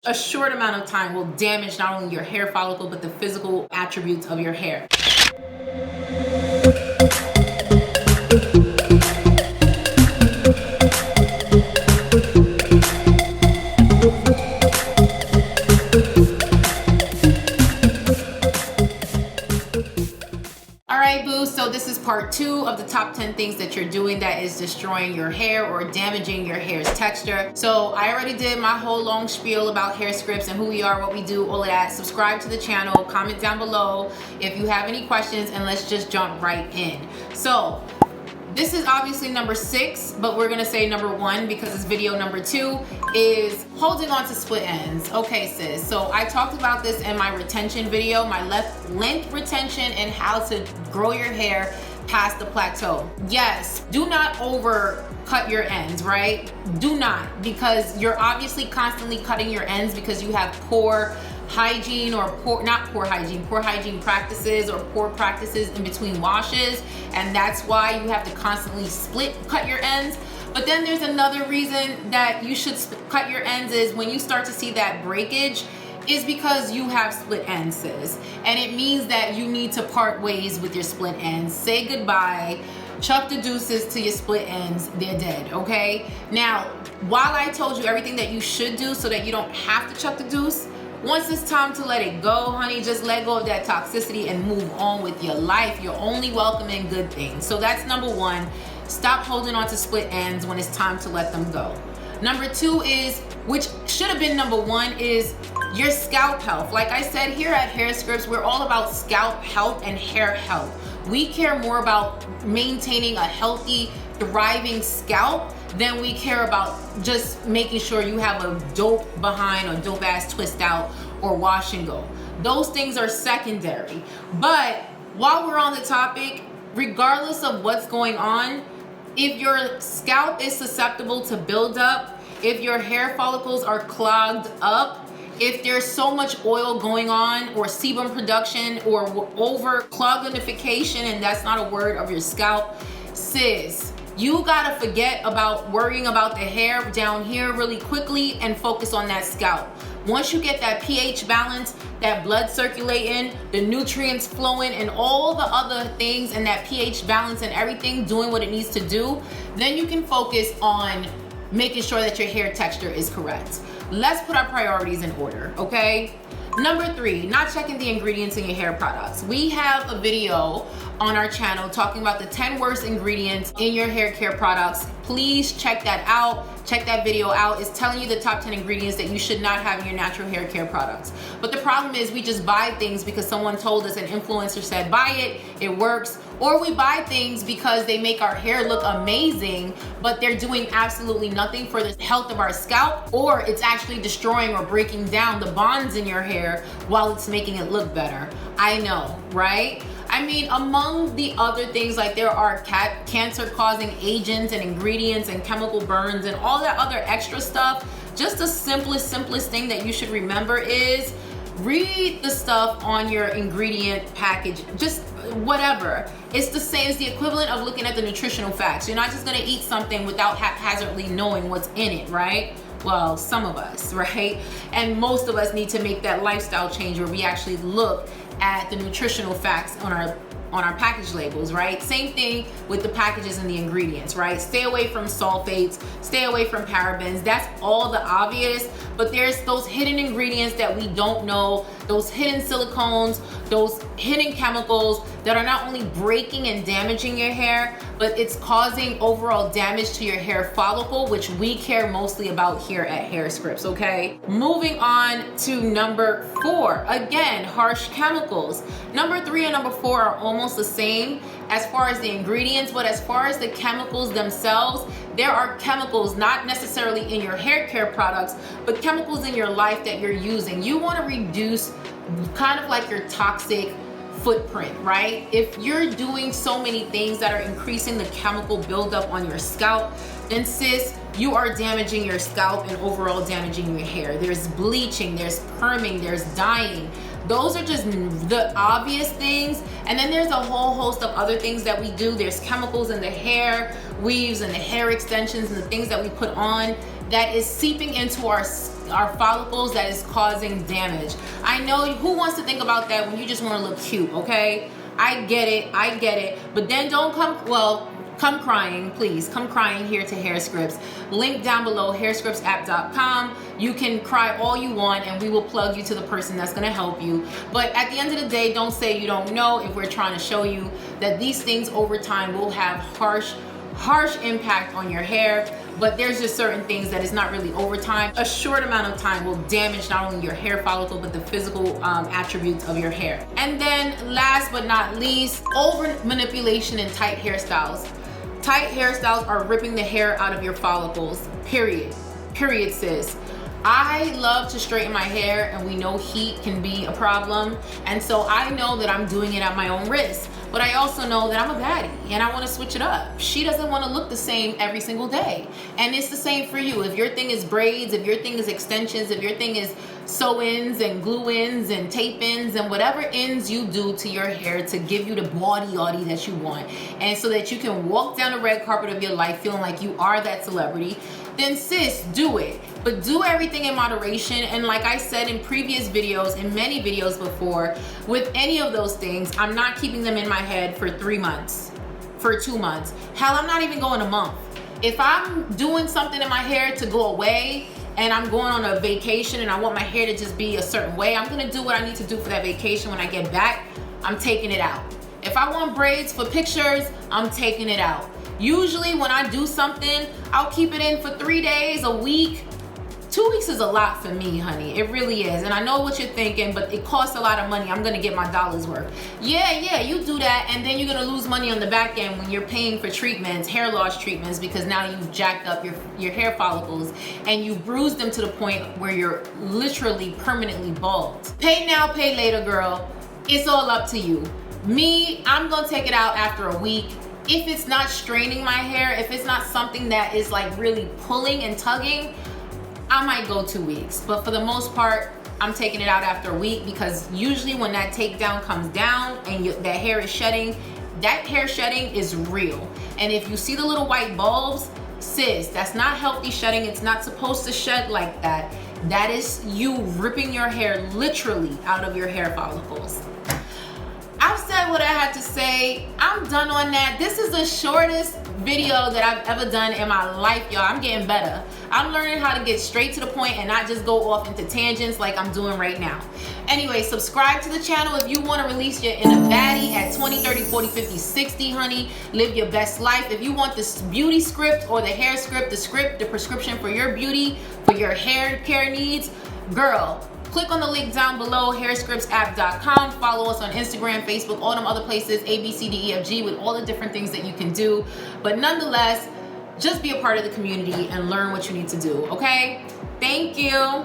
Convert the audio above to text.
A short amount of time will damage not only your hair follicle, but the physical attributes of your hair. So this is part 2 of the top 10 things that you're doing that is destroying your hair or damaging your hair's texture. So I already did my whole long spiel about Hairscripts and who we are, what we do, all of that. Subscribe to the channel, comment down below if you have any questions, and let's just jump right in. So this is obviously number 6, but we're gonna say number 1 because it's video number 2 is holding on to split ends. Okay, sis, so I talked about this in my retention video, my length retention and how to grow your hair past the plateau. Yes, do not overcut your ends, right? Do not, because you're obviously constantly cutting your ends because you have poor hygiene or poor hygiene practices or poor practices in between washes, and that's why you have to constantly cut your ends. But then there's another reason that you should cut your ends is when you start to see that breakage is because you have split ends, sis, and it means that you need to part ways with your split ends. Say goodbye, chuck the deuces to your split ends, they're dead. Okay, now while I told you everything that you should do so that you don't have to chuck the deuce, once it's time to let it go, honey, just let go of that toxicity and move on with your life. You're only welcoming good things. So that's number 1. Stop holding on to split ends when it's time to let them go. Number 2 is, which should have been number 1, is your scalp health. Like I said, here at Hairscripts, we're all about scalp health and hair health. We care more about maintaining a healthy, thriving scalp than we care about just making sure you have a dope behind or dope ass twist out or wash and go. Those things are secondary. But while we're on the topic, regardless of what's going on, if your scalp is susceptible to buildup, if your hair follicles are clogged up, if there's so much oil going on or sebum production or over clogidification, and that's not a word, of your scalp, sis, you gotta forget about worrying about the hair down here really quickly and focus on that scalp. Once you get that pH balance, that blood circulating, the nutrients flowing, and all the other things, and that pH balance and everything doing what it needs to do, then you can focus on making sure that your hair texture is correct. Let's put our priorities in order, okay? Number 3, not checking the ingredients in your hair products. We have a video on our channel talking about the 10 worst ingredients in your hair care products. Please check that out. Check that video out. It's telling you the top 10 ingredients that you should not have in your natural hair care products. But the problem is we just buy things because someone told us, an influencer said buy it, it works. Or we buy things because they make our hair look amazing, but they're doing absolutely nothing for the health of our scalp, or it's actually destroying or breaking down the bonds in your hair while it's making it look better. I know, right? I mean, among the other things, like there are cancer-causing agents and ingredients and chemical burns and all that other extra stuff. Just the simplest thing that you should remember is read the stuff on your ingredient package. Just whatever. It's the same, it's the equivalent of looking at the nutritional facts. You're not just gonna eat something without haphazardly knowing what's in it, right? Well, some of us, right? And most of us need to make that lifestyle change where we actually look at the nutritional facts on our package labels, right? Same thing with the packages and the ingredients, right? Stay away from sulfates, stay away from parabens. That's all the obvious, but there's those hidden ingredients that we don't know, those hidden silicones, those hidden chemicals that are not only breaking and damaging your hair, but it's causing overall damage to your hair follicle, which we care mostly about here at Hairscripts, okay? Moving on to number 4, again, harsh chemicals. Number 3 and number 4 are almost the same as far as the ingredients, but as far as the chemicals themselves, there are chemicals not necessarily in your hair care products, but chemicals in your life that you're using. You want to reduce kind of like your toxic footprint, right? If you're doing so many things that are increasing the chemical buildup on your scalp, then sis, you are damaging your scalp and overall damaging your hair. There's bleaching, there's perming, there's dyeing. Those are just the obvious things. And then there's a whole host of other things that we do. There's chemicals in the hair weaves and the hair extensions and the things that we put on that is seeping into our our follicles that is causing damage. I know, who wants to think about that when you just want to look cute, okay? I get it, but then don't come crying, please. Come crying here to Hairscripts. Link down below, hairscriptsapp.com. You can cry all you want and we will plug you to the person that's gonna help you. But at the end of the day, don't say you don't know if we're trying to show you that these things over time will have harsh impact on your hair. But there's just certain things that is not really over time. A short amount of time will damage not only your hair follicle, but the physical attributes of your hair. And then last but not least, over manipulation and tight hairstyles. Tight hairstyles are ripping the hair out of your follicles, period, sis. I love to straighten my hair, and we know heat can be a problem. And so I know that I'm doing it at my own risk. But I also know that I'm a baddie and I want to switch it up. She doesn't want to look the same every single day. And it's the same for you. If your thing is braids, if your thing is extensions, if your thing is sew-ins and glue-ins and tape-ins and whatever ins you do to your hair to give you the body that you want, and so that you can walk down the red carpet of your life feeling like you are that celebrity, then sis, do it. But do everything in moderation. And like I said in previous videos, in many videos before, with any of those things, I'm not keeping them in my head for 3 months, for 2 months. Hell, I'm not even going a month. If I'm doing something in my hair to go away and I'm going on a vacation and I want my hair to just be a certain way, I'm gonna do what I need to do for that vacation. When I get back, I'm taking it out. If I want braids for pictures, I'm taking it out. Usually when I do something, I'll keep it in for 3 days, a week. 2 weeks is a lot for me, honey. It really is. And I know what you're thinking, but it costs a lot of money. I'm gonna get my dollars worth. Yeah, you do that, and then you're gonna lose money on the back end when you're paying for treatments, hair loss treatments, because now you've jacked up your hair follicles and you bruised them to the point where you're literally permanently bald. Pay now, pay later, girl. It's all up to you. Me, I'm gonna take it out after a week. If it's not straining my hair, if it's not something that is like really pulling and tugging, I might go 2 weeks. But for the most part, I'm taking it out after a week, because usually when that takedown comes down and that hair is shedding, that hair shedding is real. And if you see the little white bulbs, sis, that's not healthy shedding. It's not supposed to shed like that. That is you ripping your hair literally out of your hair follicles. I've said what I had to say. I'm done on that. This is the shortest video that I've ever done in my life, y'all. I'm getting better. I'm learning how to get straight to the point and not just go off into tangents like I'm doing right now. Anyway, subscribe to the channel if you want to release your inner baddie at 20, 30, 40, 50, 60, honey. Live your best life. If you want this beauty script or the hair script, the prescription for your beauty, for your hair care needs, girl, click on the link down below, hairscriptsapp.com. Follow us on Instagram, Facebook, all them other places, ABCDEFG, with all the different things that you can do. But nonetheless, just be a part of the community and learn what you need to do, okay? Thank you.